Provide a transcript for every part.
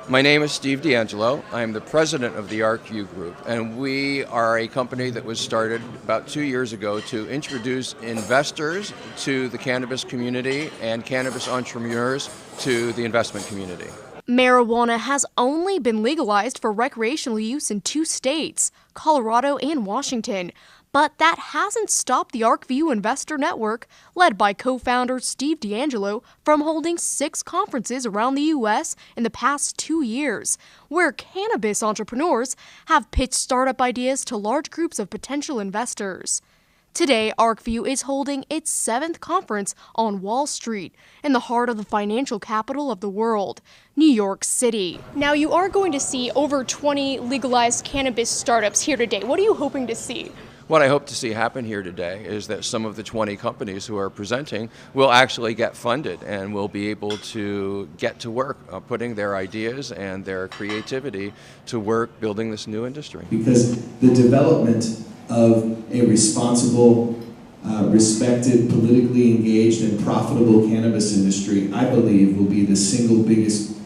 My name is Steve D'Angelo. I'm the president of the ArcView Group, and we are a company that was started about 2 years ago to introduce investors to the cannabis community and cannabis entrepreneurs to the investment community. Marijuana has only been legalized for recreational use in 2 states, Colorado and Washington. But that hasn't stopped the ArcView Investor Network, led by co-founder Steve D'Angelo, from holding 6 conferences around the U.S. in the past 2 years, where cannabis entrepreneurs have pitched startup ideas to large groups of potential investors. Today, ArcView is holding its 7th conference on Wall Street, in the heart of the financial capital of the world, New York City. Now, you are going to see over 20 legalized cannabis startups here today. What are you hoping to see? What I hope to see happen here today is that some of the 20 companies who are presenting will actually get funded and will be able to get to work putting their ideas and their creativity to work building this new industry. Because the development of a responsible, respected, politically engaged, and profitable cannabis industry, I believe, will be the single biggest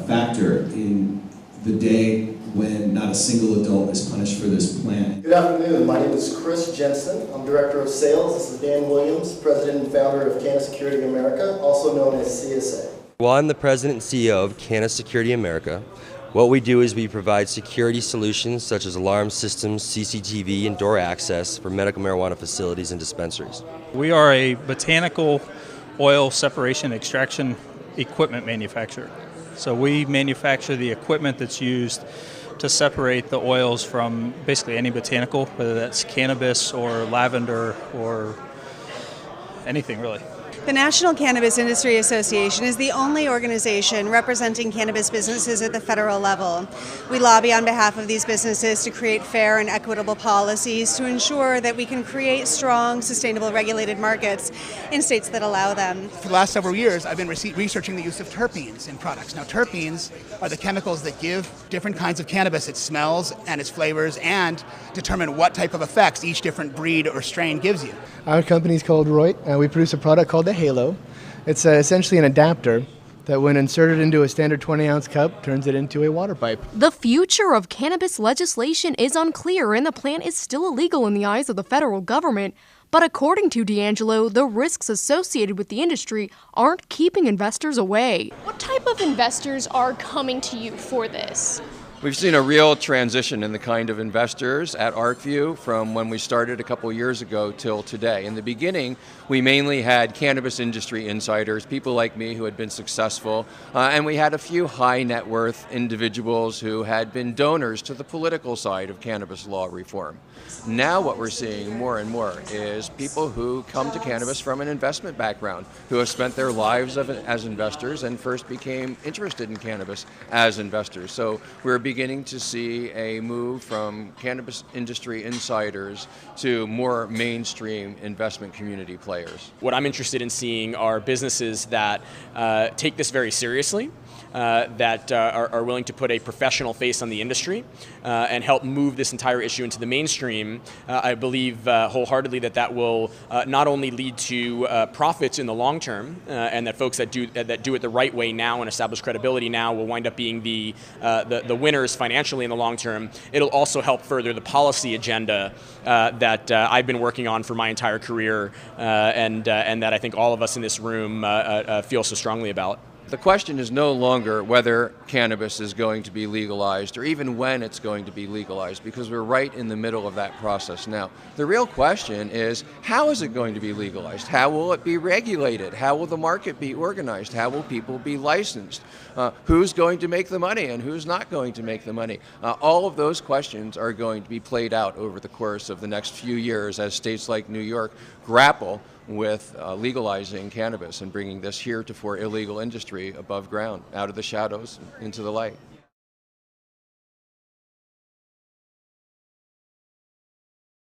factor in the day when not a single adult is punished for this plant. Good afternoon. My name is Chris Jensen. I'm Director of Sales. This is Dan Williams, President and Founder of Cannabis Security America, also known as CSA. Well, I'm the President and CEO of Cannabis Security America. What we do is we provide security solutions such as alarm systems, CCTV, and door access for medical marijuana facilities and dispensaries. We are a botanical oil separation extraction equipment manufacturer. So we manufacture the equipment that's used to separate the oils from basically any botanical, whether that's cannabis or lavender or anything really. The National Cannabis Industry Association is the only organization representing cannabis businesses at the federal level. We lobby on behalf of these businesses to create fair and equitable policies to ensure that we can create strong, sustainable, regulated markets in states that allow them. For the last several years, I've been researching the use of terpenes in products. Now, terpenes are the chemicals that give different kinds of cannabis its smells and its flavors and determine what type of effects each different breed or strain gives you. Our company is called Roy, and we produce a product called the Halo. It's essentially an adapter that when inserted into a standard 20-ounce cup, turns it into a water pipe. The future of cannabis legislation is unclear, and the plant is still illegal in the eyes of the federal government. But according to D'Angelo, the risks associated with the industry aren't keeping investors away. What type of investors are coming to you for this? We've seen a real transition in the kind of investors at ArcView from when we started a couple years ago till today. In the beginning, we mainly had cannabis industry insiders, people like me who had been successful, and we had a few high net worth individuals who had been donors to the political side of cannabis law reform. Now what we're seeing more and more is people who come to cannabis from an investment background, who have spent their lives as investors and first became interested in cannabis as investors. So we're beginning to see a move from cannabis industry insiders to more mainstream investment community players. What I'm interested in seeing are businesses that take this very seriously, that are willing to put a professional face on the industry and help move this entire issue into the mainstream. I believe wholeheartedly that will not only lead to profits in the long term, and that folks that do it the right way now and establish credibility now will wind up being the winners financially in the long term. It'll also help further the policy agenda that I've been working on for my entire career, and that I think all of us in this room feel so strongly about. The question is no longer whether cannabis is going to be legalized or even when it's going to be legalized, because we're right in the middle of that process now. The real question is, how is it going to be legalized? How will it be regulated? How will the market be organized? How will people be licensed? Who's going to make the money and who's not going to make the money? All of those questions are going to be played out over the course of the next few years as states like New York grapple with legalizing cannabis and bringing this heretofore illegal industry above ground, out of the shadows, into the light.